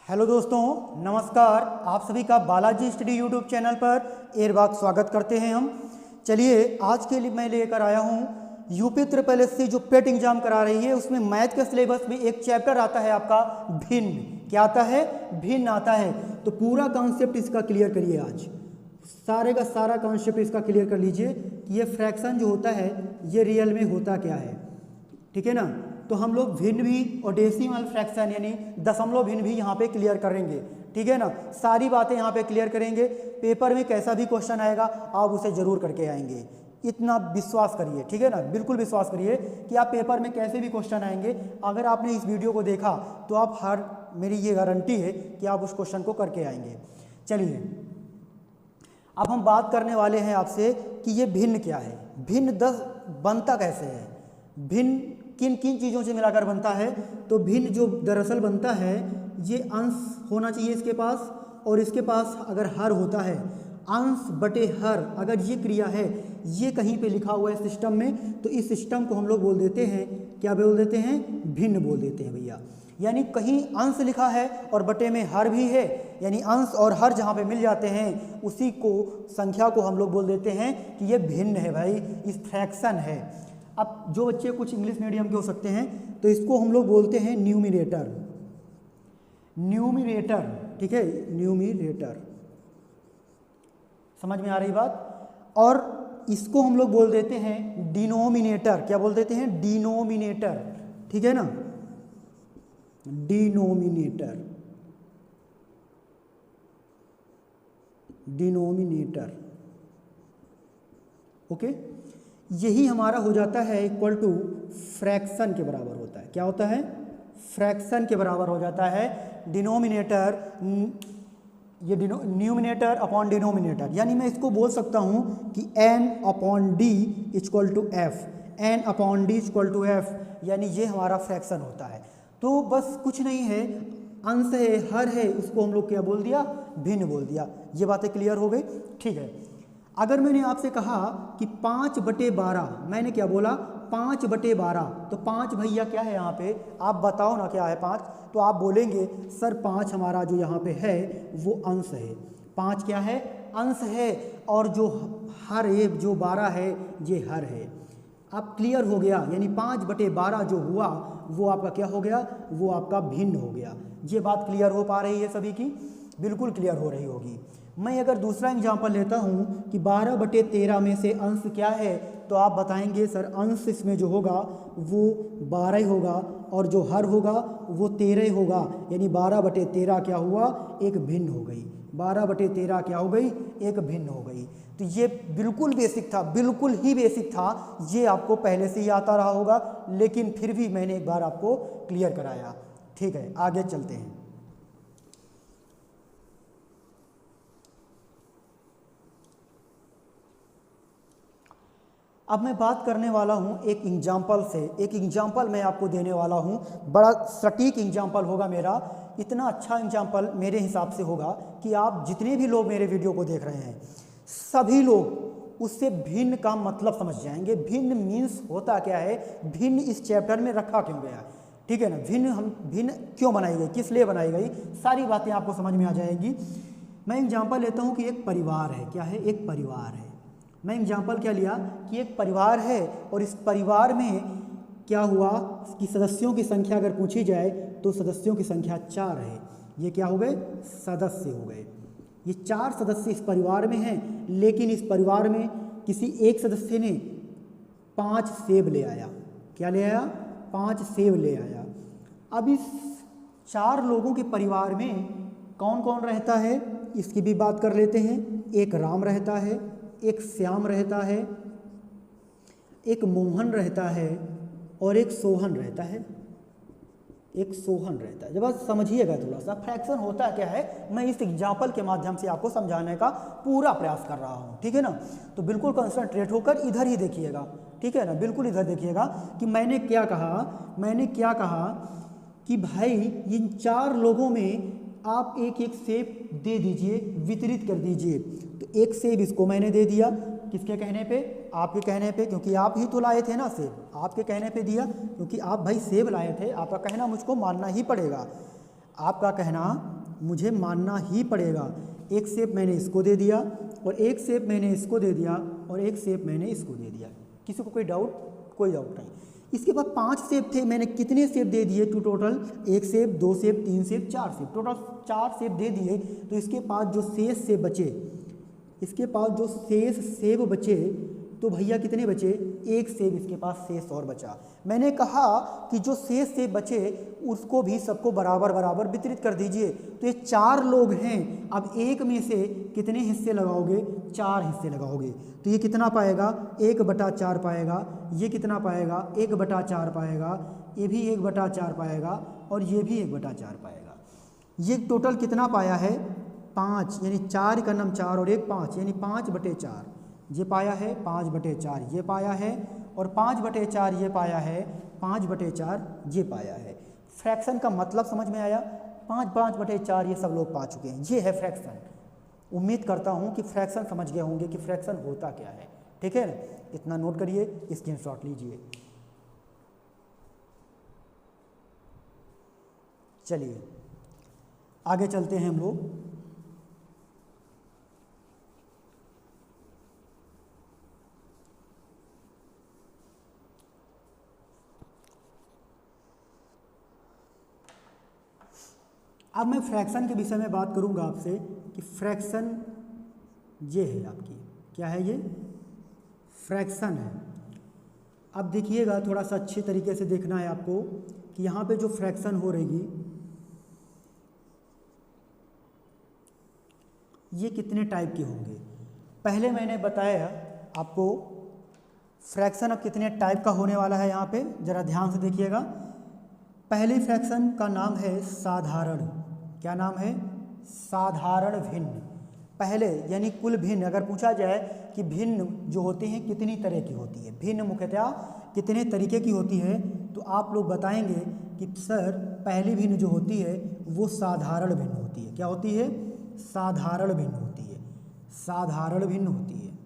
Hello दोस्तों, नमस्कार। आप सभी का बालाजी स्टडी यूट्यूब चैनल पर एक बार स्वागत करते हैं हम। चलिए, आज के लिए मैं लेकर आया हूँ यूपी ट्रिपल एससी जो पेट एग्जाम करा रही है, उसमें मैथ के सिलेबस में एक चैप्टर आता है आपका भिन्न। क्या आता है? भिन्न आता है। तो पूरा कॉन्सेप्ट इसका क्लियर करिए। आज सारे का सारा कॉन्सेप्ट इसका क्लियर कर लीजिए कि ये फ्रैक्शन जो होता है ये रियल में होता क्या है। ठीक है ना? तो हम लोग भिन्न भी और डेसिमल फ्रैक्शन यानी दशमलव भिन्न भी यहाँ पे क्लियर करेंगे। ठीक है ना? सारी बातें यहाँ पे क्लियर करेंगे। पेपर में कैसा भी क्वेश्चन आएगा आप उसे ज़रूर करके आएंगे, इतना विश्वास करिए। ठीक है ना? बिल्कुल विश्वास करिए कि आप पेपर में कैसे भी क्वेश्चन आएंगे, अगर आपने इस वीडियो को देखा तो आप मेरी ये गारंटी है कि आप उस क्वेश्चन को करके आएंगे। चलिए, अब हम बात करने वाले हैं आपसे कि ये भिन्न क्या है, भिन्न 10 बनता कैसे है, भिन्न किन किन चीज़ों से मिलाकर बनता है। तो भिन्न जो दरअसल बनता है ये अंश होना चाहिए इसके पास, और इसके पास अगर हर होता है, अंश बटे हर अगर ये क्रिया है, ये कहीं पे लिखा हुआ है सिस्टम में, तो इस सिस्टम को हम लोग बोल देते हैं, क्या बोल देते हैं? भिन्न बोल देते हैं भैया। यानी कहीं अंश लिखा है और बटे में हर भी है, यानी अंश और हर जहाँ पे मिल जाते हैं उसी को संख्या को हम लोग बोल देते हैं कि ये भिन्न है भाई, इस फ्रैक्शन है। अब जो बच्चे कुछ इंग्लिश मीडियम के हो सकते हैं तो इसको हम लोग बोलते हैं न्यूमिनेटर। न्यूमिनेटर, ठीक है, न्यूमिनेटर। समझ में आ रही बात? और इसको हम लोग बोल देते हैं डिनोमिनेटर। क्या बोल देते हैं? डिनोमिनेटर। ठीक है ना? Denominator, denominator. ओके, यही हमारा हो जाता है इक्वल टू फ्रैक्शन के बराबर होता है। क्या होता है? फ्रैक्शन के बराबर हो जाता है डिनोमिनेटर, ये न्यूमिनेटर अपॉन डिनोमिनेटर। यानी मैं इसको बोल सकता हूँ कि n upon D equal to F, n upon D equal to F, यानी ये हमारा फ्रैक्शन होता है। तो बस कुछ नहीं है, अंश है, हर है, उसको हम लोग क्या बोल दिया? भिन्न बोल दिया। ये बातें क्लियर हो गई? ठीक है। अगर मैंने आपसे कहा कि 5/12, मैंने क्या बोला? 5/12, तो 5 भैया क्या है यहाँ पे? आप बताओ ना क्या है 5? तो आप बोलेंगे सर 5 हमारा जो यहाँ पे है वो अंश है। 5 क्या है? अंश है। और जो हर है, जो 12 है, ये हर है। अब क्लियर हो गया, यानी 5/12 जो हुआ वो आपका क्या हो गया? वो आपका भिन्न हो गया। ये बात क्लियर हो पा रही है सभी की? बिल्कुल क्लियर हो रही होगी। मैं अगर दूसरा एग्जांपल लेता हूँ कि 12/13 में से अंश क्या है, तो आप बताएंगे सर अंश इसमें जो होगा वो 12 ही होगा, और जो हर होगा वो 13 ही होगा। यानी 12/13 क्या हुआ? एक भिन्न हो गई। 12/13 क्या हो गई? एक भिन्न हो गई। तो ये बिल्कुल बेसिक था, बिल्कुल ही बेसिक था। ये आपको पहले से ही आता रहा होगा, लेकिन फिर भी मैंने एक बार आपको क्लियर कराया। ठीक है, आगे चलते हैं। अब मैं बात करने वाला हूँ एक एग्जाम्पल से। एक एग्जाम्पल मैं आपको देने वाला हूँ, बड़ा सटीक एग्जाम्पल होगा मेरा। इतना अच्छा एग्जाम्पल मेरे हिसाब से होगा कि आप जितने भी लोग मेरे वीडियो को देख रहे हैं सभी लोग उससे भिन्न का मतलब समझ जाएंगे। भिन्न मीन्स होता क्या है, भिन्न इस चैप्टर में रखा क्यों गया। ठीक है ना? भिन्न क्यों बनाई गई, किस लिए बनाई गई, सारी बातें आपको समझ में आ जाएगी। मैं एग्जाम्पल लेता हूँ कि एक परिवार है। क्या है? एक परिवार है। मैं एग्जाम्पल क्या लिया कि एक परिवार है, और इस परिवार में क्या हुआ कि सदस्यों की संख्या अगर पूछी जाए तो सदस्यों की संख्या 4 है। ये क्या हो गए? सदस्य हो गए। ये 4 सदस्य इस परिवार में हैं, लेकिन इस परिवार में किसी एक सदस्य ने 5 सेब ले आया। क्या ले आया? 5 सेब ले आया। अब इस 4 लोगों के परिवार में कौन कौन रहता है इसकी भी बात कर लेते हैं। एक राम रहता है, एक श्याम रहता है, एक मोहन रहता है, और एक सोहन रहता है। एक सोहन रहता है। जब आप समझिएगा थोड़ा सा फ्रैक्शन होता क्या है, मैं इस एग्जाम्पल के माध्यम से आपको समझाने का पूरा प्रयास कर रहा हूँ। ठीक है ना? तो बिल्कुल कंसंट्रेट होकर इधर ही देखिएगा। ठीक है ना? बिल्कुल इधर देखिएगा कि मैंने क्या कहा। मैंने क्या कहा कि भाई इन 4 लोगों में आप एक एक सेब दे दीजिए, वितरित कर दीजिए। तो एक सेब इसको मैंने दे दिया, किसके कहने पे? आपके कहने पे, क्योंकि आप ही तो लाए थे ना सेब, आपके कहने पे दिया, क्योंकि आप भाई सेब लाए थे, आपका कहना मुझको मानना ही पड़ेगा। आपका कहना मुझे मानना ही पड़ेगा। एक शेप मैंने इसको दे दिया और एक शेप मैंने इसको दे दिया और एक शेप मैंने इसको दे दिया। किसी को कोई डाउट? कोई डाउट नहीं। इसके बाद 5 शेप थे, मैंने कितने शेप दे दिए to total? 1 shape, 2 shape, 3 shape, 4 shape, total 4 shape दे दिए। तो इसके पास जो शेष शेप बचे, इसके पास जो शेष शेप बचे तो भैया कितने बचे? 1 शेप इसके पास शेष और बचा। मैंने कहा कि जो शेष शेप बचे उसको भी सबको बराबर बराबर वितरित कर दीजिए। तो ये 4 लोग हैं, अब एक में से कितने हिस्से लगाओगे? 4 हिस्से लगाओगे। तो ये कितना पाएगा? 1/4 पाएगा। ये कितना पाएगा? 1/4 पाएगा। ये भी 1/4 पाएगा और ये भी 1/4 पाएगा। ये टोटल कितना पाया है? 5, यानी 4 का नाम 4 और 1 5, यानी 5/4 ये पाया है, 5/4 ये पाया है और 5/4 ये पाया है, 5/4 ये पाया है। फ्रैक्शन का मतलब समझ में आया? 5/4 ये सब लोग पा चुके हैं। ये है फ्रैक्शन। उम्मीद करता हूँ कि फ्रैक्शन समझ गए होंगे कि फ्रैक्शन होता क्या है। ठीक है ना? इतना नोट करिए, स्क्रीनशॉट लीजिए। चलिए आगे चलते हैं हम लोग। अब मैं फ्रैक्शन के विषय में बात करूंगा आपसे कि फ्रैक्शन ये है आपकी, क्या है ये? फ्रैक्शन है। अब देखिएगा, थोड़ा सा अच्छे तरीके से देखना है आपको कि यहाँ पे जो फ्रैक्शन हो रहेगी ये कितने टाइप के होंगे। पहले मैंने बताया आपको फ्रैक्शन अब कितने टाइप का होने वाला है। यहाँ पे ज़रा ध्यान से देखिएगा। पहले फ्रैक्शन का नाम है साधारण। क्या नाम है? साधारण भिन्न। पहले यानी कुल भिन्न। अगर पूछा जाए कि भिन्न जो होते हैं कितनी तरह की होती है, भिन्न मुख्यतः कितने तरीके की होती है, तो आप लोग बताएंगे कि सर पहली भिन्न जो होती है वो साधारण भिन्न होती है। क्या होती है? साधारण भिन्न होती है। साधारण भिन्न होती है।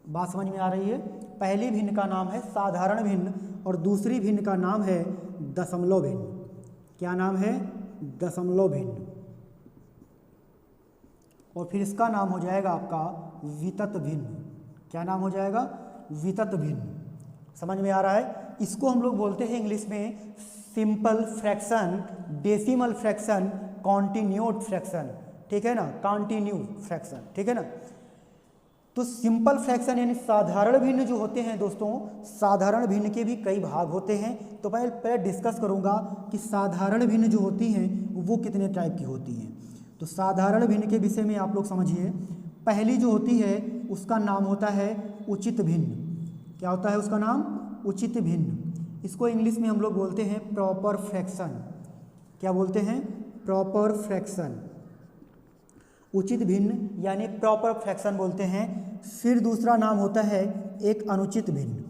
बात समझ में आ रही है? पहली भिन्न का नाम है साधारण भिन्न और दूसरी भिन्न का नाम है दशमलव भिन्न। क्या नाम है? दशमलव भिन्न। और फिर इसका नाम हो जाएगा आपका वितत भिन्न। क्या नाम हो जाएगा? वितत भिन्न। समझ में आ रहा है? इसको हम लोग बोलते हैं इंग्लिश में simple fraction, decimal fraction, continued fraction. ठीक है ना? Continued fraction. ठीक है ना? तो सिंपल फ्रैक्शन यानी साधारण भिन्न जो होते हैं दोस्तों, साधारण भिन्न के भी कई भाग होते हैं। तो मैं पहले डिस्कस करूंगा कि साधारण भिन्न जो होती हैं वो कितने टाइप की होती हैं। तो साधारण भिन्न के विषय में आप लोग समझिए। पहली जो होती है उसका नाम होता है उचित भिन्न। क्या होता है उसका नाम? उचित भिन्न। इसको इंग्लिश में हम लोग बोलते हैं प्रॉपर फ्रैक्शन। क्या बोलते हैं? Proper fraction. उचित भिन्न यानी प्रॉपर फ्रैक्शन बोलते हैं। फिर दूसरा नाम होता है एक अनुचित भिन्न।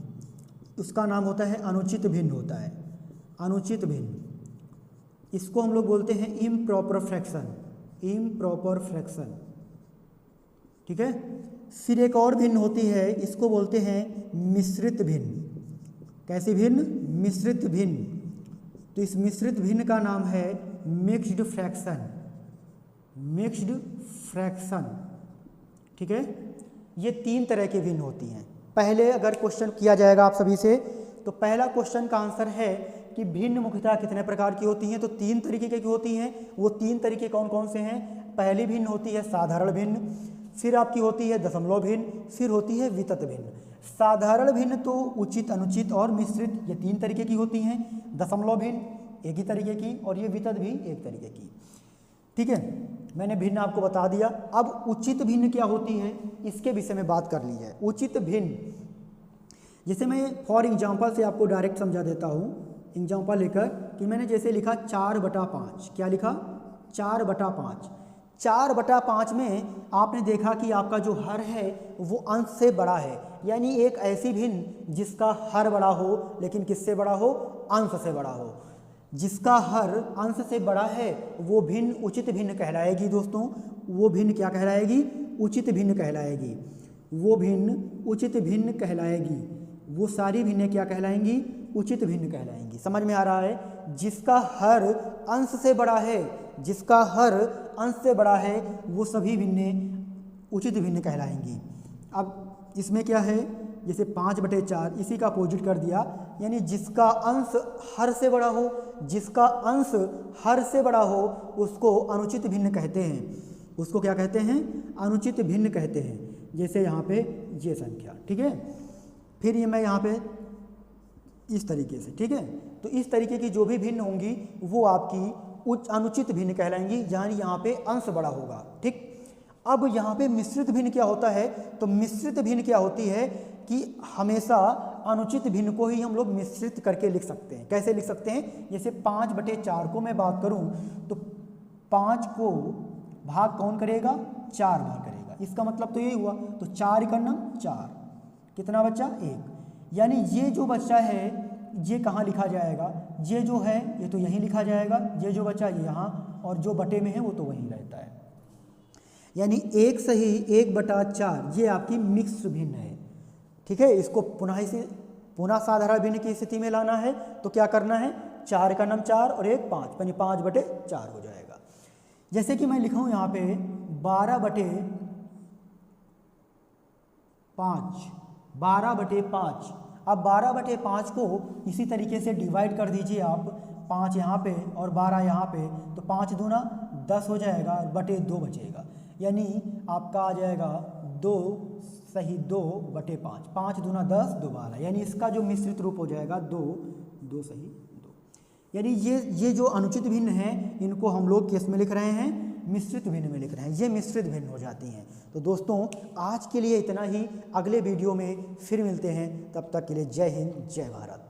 उसका नाम होता है अनुचित भिन्न होता है। अनुचित भिन्न, इसको हम लोग बोलते हैं इम्प्रॉपर फ्रैक्शन। Improper fraction. ठीक है? फिर एक और भिन्न होती है, इसको बोलते हैं मिश्रित भिन्न। कैसी भिन्न? मिश्रित भिन्न। तो इस मिश्रित भिन्न का नाम है मिक्स्ड फ्रैक्शन। Mixed fraction. ठीक है? ये 3 तरह की भिन्न होती हैं। पहले अगर क्वेश्चन किया जाएगा आप सभी से, तो पहला क्वेश्चन का आंसर है कि भिन्न मुख्यतः कितने प्रकार की होती हैं। तो 3 तरीके की होती हैं। वो 3 तरीके कौन कौन से हैं? पहली भिन्न होती है साधारण भिन्न, फिर आपकी होती है दशमलव भिन्न, फिर होती है वितत भिन्न। साधारण भिन्न तो उचित, अनुचित और मिश्रित, ये 3 तरीके की होती हैं। दशमलव भिन्न एक ही तरीके की और ये वितत भी एक तरीके की। ठीक है? मैंने भिन्न आपको बता दिया। अब उचित भिन्न क्या होती है इसके विषय में बात कर ली जाए। उचित भिन्न, जैसे मैं फॉर एग्जांपल से आपको डायरेक्ट समझा देता हूँ। एग्जांपल लेकर कि मैंने जैसे लिखा 4/5। क्या लिखा? 4/5। 4/5 में आपने देखा कि आपका जो हर है वो अंश से बड़ा है। यानी एक ऐसी भिन्न जिसका हर बड़ा हो लेकिन किससे बड़ा हो? अंश से बड़ा हो। जिसका हर अंश से बड़ा है वो भिन्न उचित भिन्न कहलाएगी दोस्तों। वो भिन्न क्या कहलाएगी? उचित भिन्न कहलाएगी। वो भिन्न उचित भिन्न कहलाएगी। वो सारी भिन्नें क्या कहलाएंगी? उचित भिन्न कहलाएंगी। समझ में आ रहा है? जिसका हर अंश से बड़ा है, जिसका हर अंश से बड़ा है वो सभी भिन्नें उचित भिन्न कहलाएंगी। अब इसमें क्या है, जैसे 5/4 इसी का अपोजिट कर दिया, यानी जिसका अंश हर से बड़ा हो, जिसका अंश हर से बड़ा हो उसको अनुचित भिन्न कहते हैं। उसको क्या कहते हैं? अनुचित भिन्न कहते हैं। जैसे यहाँ पे ये संख्या, ठीक है। फिर ये मैं यहाँ पे इस तरीके से, ठीक है। तो इस तरीके की जो भी भिन्न होंगी वो आपकी अनुचित भिन्न कहलाएंगी, यानी यहाँ पे अंश बड़ा होगा, ठीक। अब यहाँ पे मिश्रित भिन्न क्या होता है? तो मिश्रित भिन्न क्या होती है कि हमेशा अनुचित भिन्न को ही हम लोग मिश्रित करके लिख सकते हैं। कैसे लिख सकते हैं? जैसे 5/4 को मैं बात करूं तो 5 को भाग कौन करेगा? 4 भाग करेगा। इसका मतलब तो यही हुआ, तो 4 × 4 कितना बचा? 1। यानी ये जो बच्चा है ये कहाँ लिखा जाएगा? ये जो है ये तो यहीं लिखा जाएगा, ये जो बचा ये यहाँ, और जो बटे में है वो तो वहीं रहता है। यानी 1 सही 1/4 ये आपकी मिक्स भिन्न है, ठीक है। इसको पुनः साधारण भिन्न की स्थिति में लाना है तो क्या करना है? 4 × 4 और 1 5, यानी 5/4 हो जाएगा। जैसे कि मैं लिखूँ यहाँ पे 12/5। अब 12/5 को इसी तरीके से डिवाइड कर दीजिए आप, 5 यहाँ पे और 12 यहाँ पे, तो 5 दूना 10 हो जाएगा और बटे 2 बचेगा, यानी आपका आ जाएगा 2 सही 2/5। 5 दूना 10, 2 12, यानी इसका जो मिश्रित रूप हो जाएगा 2 सही 2। यानी ये जो अनुचित भिन्न हैं इनको हम लोग किस में लिख रहे हैं? मिश्रित भिन्न में लिख रहे हैं। ये मिश्रित भिन्न हो जाती हैं। तो दोस्तों आज के लिए इतना ही, अगले वीडियो में फिर मिलते हैं, तब तक के लिए जय हिंद जय भारत।